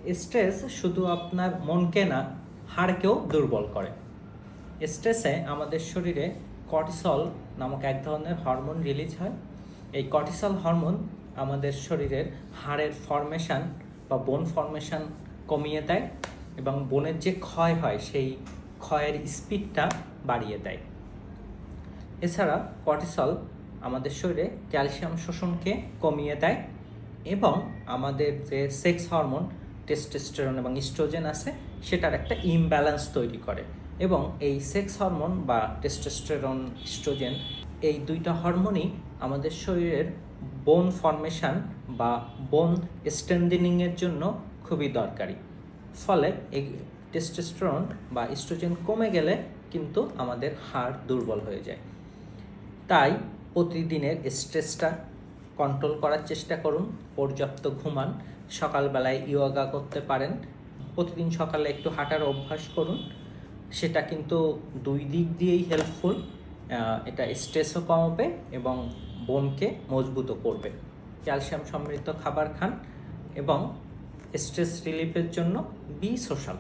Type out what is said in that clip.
Stress শুধু আপনার মনকে না, হাড়কেও দুর্বল করে। স্ট্রেসে আমাদের শরীরে কর্টিসল নামক এক ধরনের হরমোন রিলিজ হয়। এই কর্টিসল হরমোন আমাদের শরীরের হাড়ের ফর্মেশন বা বোন ফর্মেশন কমিয়ে দেয় এবং বোনের যে ক্ষয় হয় সেই ক্ষয়ের স্পিডটা বাড়িয়ে দেয়। এছাড়া কর্টিসল আমাদের শরীরে ক্যালসিয়াম শোষণকে কমিয়ে দেয় এবং আমাদের যে সেক্স হরমোন টেস্টোস্টেরন এবং ইস্ট্রোজেন আছে সেটার একটা ইমব্যালেন্স তৈরি করে। এবং এই সেক্স হরমোন বা টেস্টোস্টেরন, ইস্ট্রোজেন এই দুইটা হরমোনই আমাদের শরীরের বোন ফর্মেশন বা বোন স্ট্রেংথেনিংয়ের জন্য খুবই দরকারি। ফলে এই টেস্টোস্টেরন বা ইস্ট্রোজেন কমে গেলে কিন্তু আমাদের হাড় দুর্বল হয়ে যায়। তাই প্রতিদিনের স্ট্রেসটা কন্ট্রোল করার চেষ্টা করুন, পর্যাপ্ত ঘুমান, সকালবেলায় ইয়োগা করতে পারেন, প্রতিদিন সকালে একটু হাঁটার অভ্যাস করুন। সেটা কিন্তু দুই দিক দিয়েই হেল্পফুল। এটা স্ট্রেসও কমাবে এবং বোনকে মজবুতও করবে। ক্যালসিয়াম সমৃদ্ধ খাবার খান এবং স্ট্রেস রিলিফের জন্য বি সোশ্যাল।